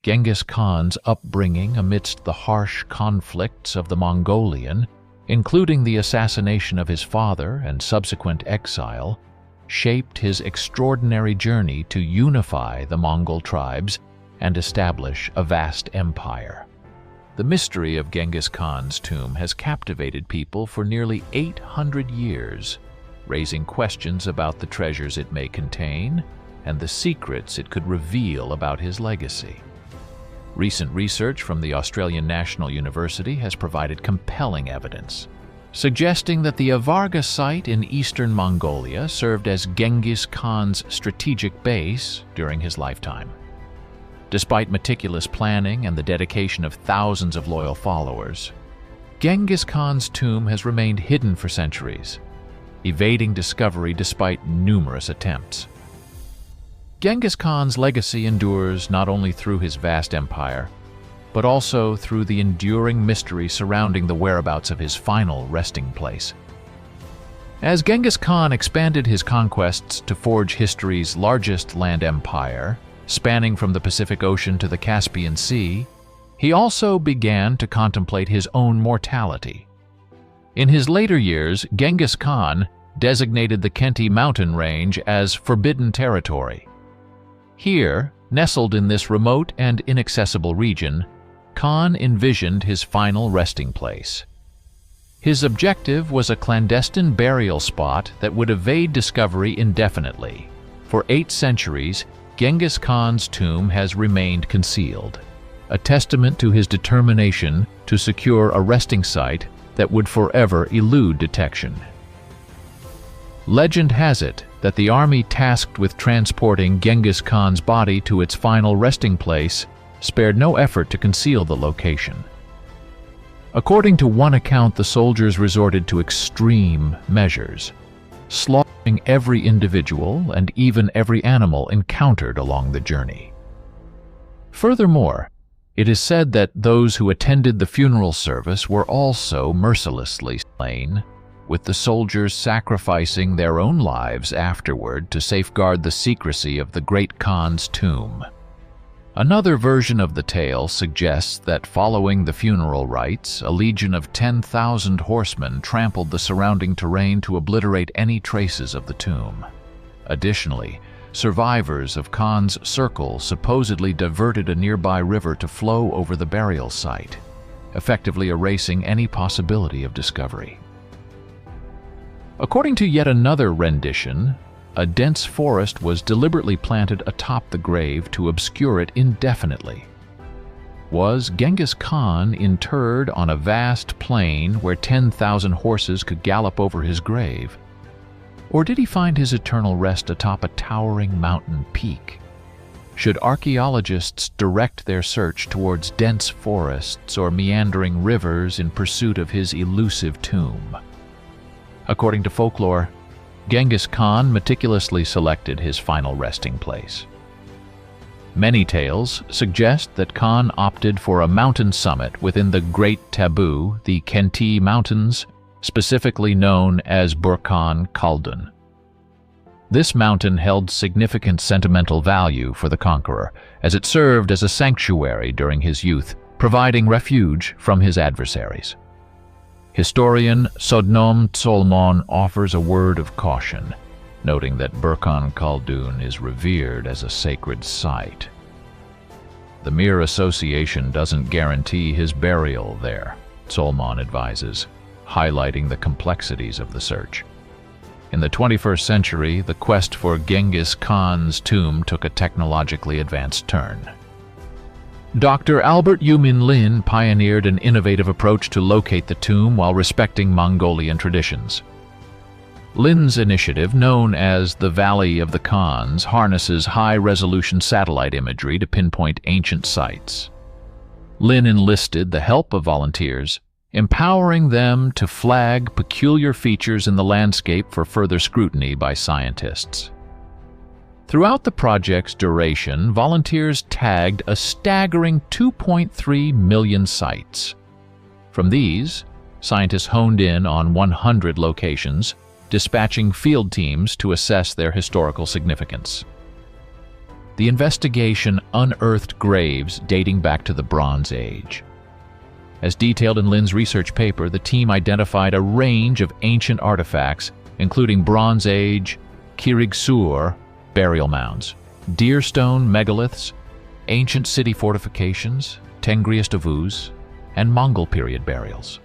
Genghis Khan's upbringing amidst the harsh conflicts of the Mongolian, including the assassination of his father and subsequent exile, shaped his extraordinary journey to unify the Mongol tribes and establish a vast empire. The mystery of Genghis Khan's tomb has captivated people for nearly 800 years, raising questions about the treasures it may contain and the secrets it could reveal about his legacy. Recent research from the Australian National University has provided compelling evidence, suggesting that the Avarga site in eastern Mongolia served as Genghis Khan's strategic base during his lifetime. Despite meticulous planning and the dedication of thousands of loyal followers, Genghis Khan's tomb has remained hidden for centuries, evading discovery despite numerous attempts. Genghis Khan's legacy endures not only through his vast empire, but also through the enduring mystery surrounding the whereabouts of his final resting place. As Genghis Khan expanded his conquests to forge history's largest land empire, spanning from the Pacific Ocean to the Caspian Sea, he also began to contemplate his own mortality. In his later years, Genghis Khan designated the Khenti mountain range as forbidden territory. Here, nestled in this remote and inaccessible region, Khan envisioned his final resting place. His objective was a clandestine burial spot that would evade discovery indefinitely. For 8 centuries, Genghis Khan's tomb has remained concealed, a testament to his determination to secure a resting site that would forever elude detection. Legend has it that the army tasked with transporting Genghis Khan's body to its final resting place spared no effort to conceal the location. According to one account, the soldiers resorted to extreme measures, slaughtering every individual and even every animal encountered along the journey. Furthermore, it is said that those who attended the funeral service were also mercilessly slain, with the soldiers sacrificing their own lives afterward to safeguard the secrecy of the great Khan's tomb. Another version of the tale suggests that following the funeral rites, a legion of 10,000 horsemen trampled the surrounding terrain to obliterate any traces of the tomb. Additionally, survivors of Khan's circle supposedly diverted a nearby river to flow over the burial site, effectively erasing any possibility of discovery. According to yet another rendition, a dense forest was deliberately planted atop the grave to obscure it indefinitely. Was Genghis Khan interred on a vast plain where 10,000 horses could gallop over his grave? Or did he find his eternal rest atop a towering mountain peak? Should archaeologists direct their search towards dense forests or meandering rivers in pursuit of his elusive tomb? According to folklore, Genghis Khan meticulously selected his final resting place. Many tales suggest that Khan opted for a mountain summit within the Great Taboo, the Khenti Mountains, specifically known as Burkhan Khaldun. This mountain held significant sentimental value for the conqueror, as it served as a sanctuary during his youth, providing refuge from his adversaries. Historian Sodnom Tsolmon offers a word of caution, noting that Burkhan Khaldun is revered as a sacred site. The mere association doesn't guarantee his burial there, Tsolmon advises, highlighting the complexities of the search. In the 21st century, the quest for Genghis Khan's tomb took a technologically advanced turn. Dr. Albert Yumin Lin pioneered an innovative approach to locate the tomb while respecting Mongolian traditions. Lin's initiative, known as the Valley of the Khans, harnesses high-resolution satellite imagery to pinpoint ancient sites. Lin enlisted the help of volunteers, empowering them to flag peculiar features in the landscape for further scrutiny by scientists. Throughout the project's duration, volunteers tagged a staggering 2.3 million sites. From these, scientists honed in on 100 locations, dispatching field teams to assess their historical significance. The investigation unearthed graves dating back to the Bronze Age. As detailed in Lin's research paper, the team identified a range of ancient artifacts, including Bronze Age, Kirigsur burial mounds, deerstone megaliths, ancient city fortifications, Tengrius Davuz, and Mongol period burials.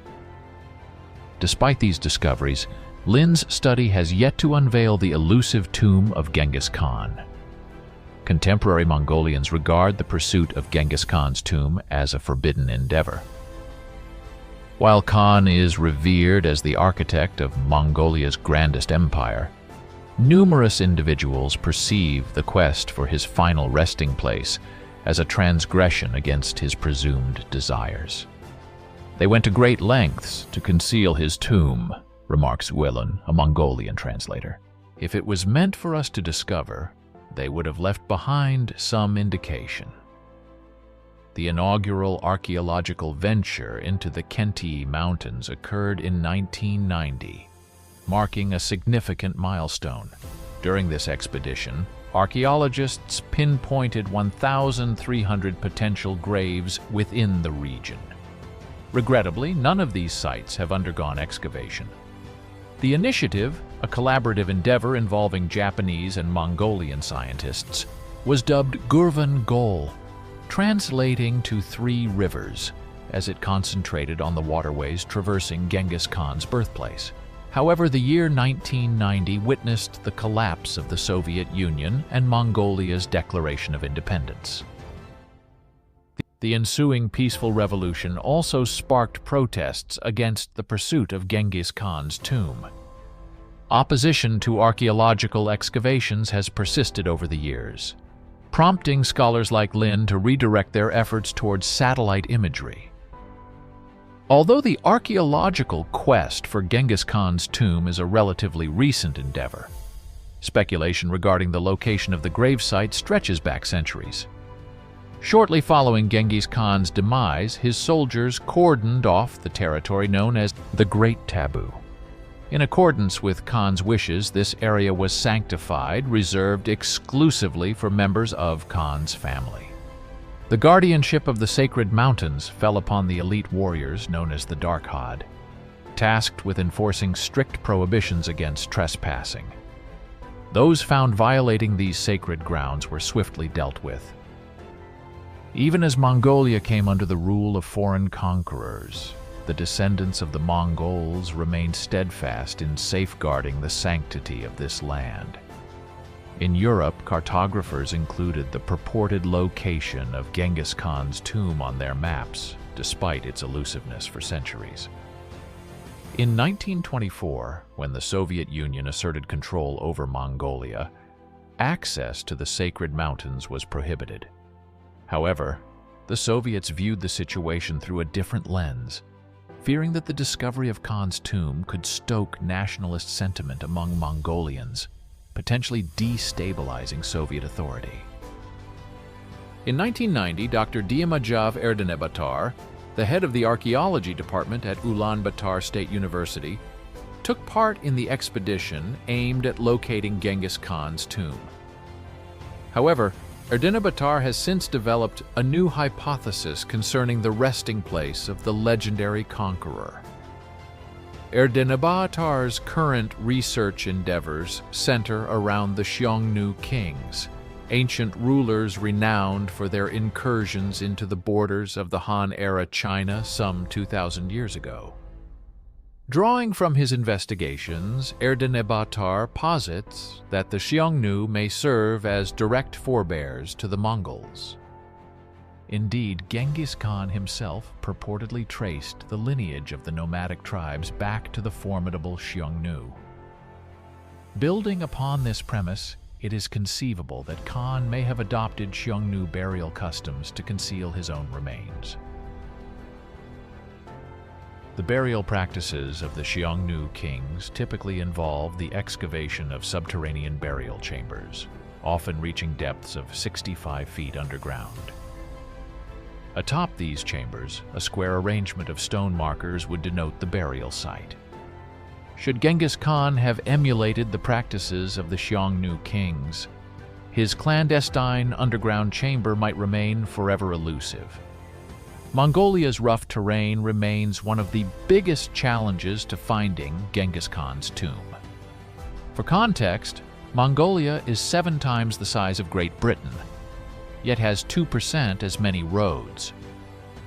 Despite these discoveries, Lin's study has yet to unveil the elusive tomb of Genghis Khan. Contemporary Mongolians regard the pursuit of Genghis Khan's tomb as a forbidden endeavor. While Khan is revered as the architect of Mongolia's grandest empire, numerous individuals perceive the quest for his final resting place as a transgression against his presumed desires. They went to great lengths to conceal his tomb, remarks Wellen, a Mongolian translator. If it was meant for us to discover, they would have left behind some indication. The inaugural archaeological venture into the Khenti Mountains occurred in 1990, marking a significant milestone. During this expedition, archaeologists pinpointed 1,300 potential graves within the region. Regrettably, none of these sites have undergone excavation. The initiative, a collaborative endeavor involving Japanese and Mongolian scientists, was dubbed Gurvan Gol, translating to 3 rivers, as it concentrated on the waterways traversing Genghis Khan's birthplace. However, the year 1990 witnessed the collapse of the Soviet Union and Mongolia's declaration of independence. The ensuing peaceful revolution also sparked protests against the pursuit of Genghis Khan's tomb. Opposition to archaeological excavations has persisted over the years, prompting scholars like Lin to redirect their efforts towards satellite imagery. Although the archaeological quest for Genghis Khan's tomb is a relatively recent endeavor, speculation regarding the location of the gravesite stretches back centuries. Shortly following Genghis Khan's demise, his soldiers cordoned off the territory known as the Great Taboo. In accordance with Khan's wishes, this area was sanctified, reserved exclusively for members of Khan's family. The guardianship of the sacred mountains fell upon the elite warriors known as the Darkhad, tasked with enforcing strict prohibitions against trespassing. Those found violating these sacred grounds were swiftly dealt with. Even as Mongolia came under the rule of foreign conquerors, the descendants of the Mongols remained steadfast in safeguarding the sanctity of this land. In Europe, cartographers included the purported location of Genghis Khan's tomb on their maps, despite its elusiveness for centuries. In 1924, when the Soviet Union asserted control over Mongolia, access to the sacred mountains was prohibited. However, the Soviets viewed the situation through a different lens, fearing that the discovery of Khan's tomb could stoke nationalist sentiment among Mongolians, potentially destabilizing Soviet authority. In 1990, Dr. Diamajav Erdenebatar, the head of the archaeology department at Ulaanbaatar State University, took part in the expedition aimed at locating Genghis Khan's tomb. However, Erdenebatar has since developed a new hypothesis concerning the resting place of the legendary conqueror. Erdenebatar's current research endeavors center around the Xiongnu kings, ancient rulers renowned for their incursions into the borders of the Han-era China some 2,000 years ago. Drawing from his investigations, Erdenebatar posits that the Xiongnu may serve as direct forebears to the Mongols. Indeed, Genghis Khan himself purportedly traced the lineage of the nomadic tribes back to the formidable Xiongnu. Building upon this premise, it is conceivable that Khan may have adopted Xiongnu burial customs to conceal his own remains. The burial practices of the Xiongnu kings typically involve the excavation of subterranean burial chambers, often reaching depths of 65 feet underground. Atop these chambers, a square arrangement of stone markers would denote the burial site. Should Genghis Khan have emulated the practices of the Xiongnu kings, his clandestine underground chamber might remain forever elusive. Mongolia's rough terrain remains one of the biggest challenges to finding Genghis Khan's tomb. For context, Mongolia is 7 times the size of Great Britain, yet has 2% as many roads.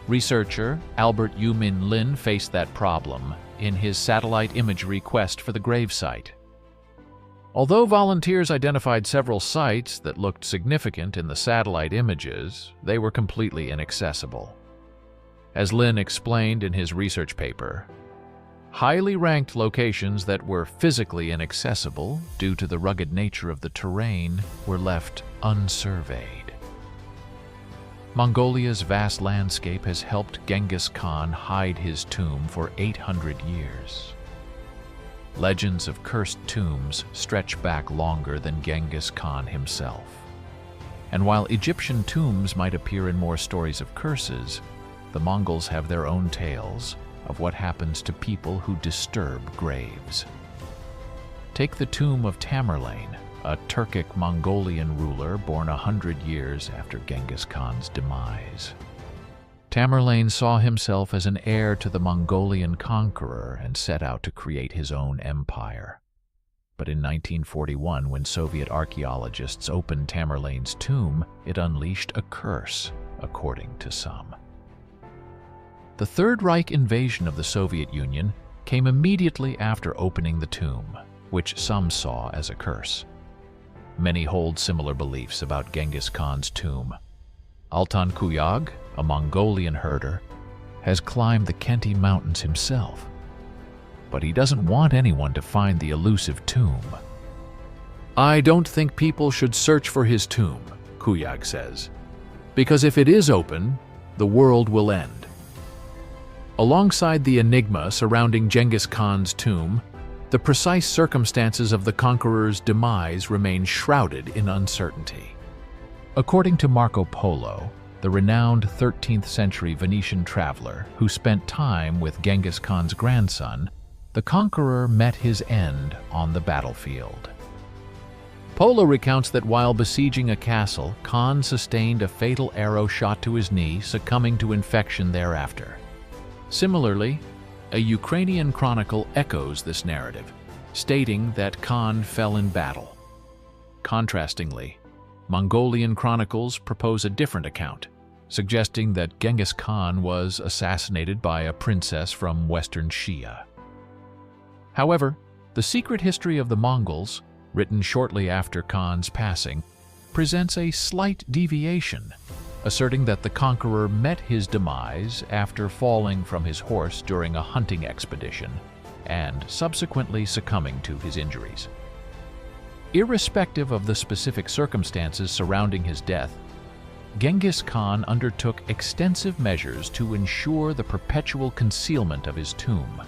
Researcher Albert Yumin Lin faced that problem in his satellite imagery quest for the gravesite. Although volunteers identified several sites that looked significant in the satellite images, they were completely inaccessible. As Lin explained in his research paper, highly ranked locations that were physically inaccessible due to the rugged nature of the terrain were left unsurveyed. Mongolia's vast landscape has helped Genghis Khan hide his tomb for 800 years. Legends of cursed tombs stretch back longer than Genghis Khan himself. And while Egyptian tombs might appear in more stories of curses, the Mongols have their own tales of what happens to people who disturb graves. Take the tomb of Tamerlane, a Turkic Mongolian ruler born 100 years after Genghis Khan's demise. Tamerlane saw himself as an heir to the Mongolian conqueror and set out to create his own empire. But in 1941, when Soviet archaeologists opened Tamerlane's tomb, it unleashed a curse, according to some. The Third Reich invasion of the Soviet Union came immediately after opening the tomb, which some saw as a curse. Many hold similar beliefs about Genghis Khan's tomb. Altan Kuyag, a Mongolian herder, has climbed the Khenti Mountains himself, but he doesn't want anyone to find the elusive tomb. "I don't think people should search for his tomb," Kuyag says, "because if it is open, the world will end." Alongside the enigma surrounding Genghis Khan's tomb, the precise circumstances of the conqueror's demise remain shrouded in uncertainty. According to Marco Polo, the renowned 13th century Venetian traveler who spent time with Genghis Khan's grandson, the conqueror met his end on the battlefield. Polo recounts that while besieging a castle, Khan sustained a fatal arrow shot to his knee, succumbing to infection thereafter. Similarly, a Ukrainian chronicle echoes this narrative, stating that Khan fell in battle. Contrastingly, Mongolian chronicles propose a different account, suggesting that Genghis Khan was assassinated by a princess from Western Xia. However, the secret history of the Mongols, written shortly after Khan's passing, presents a slight deviation, asserting that the conqueror met his demise after falling from his horse during a hunting expedition and subsequently succumbing to his injuries. Irrespective of the specific circumstances surrounding his death, Genghis Khan undertook extensive measures to ensure the perpetual concealment of his tomb.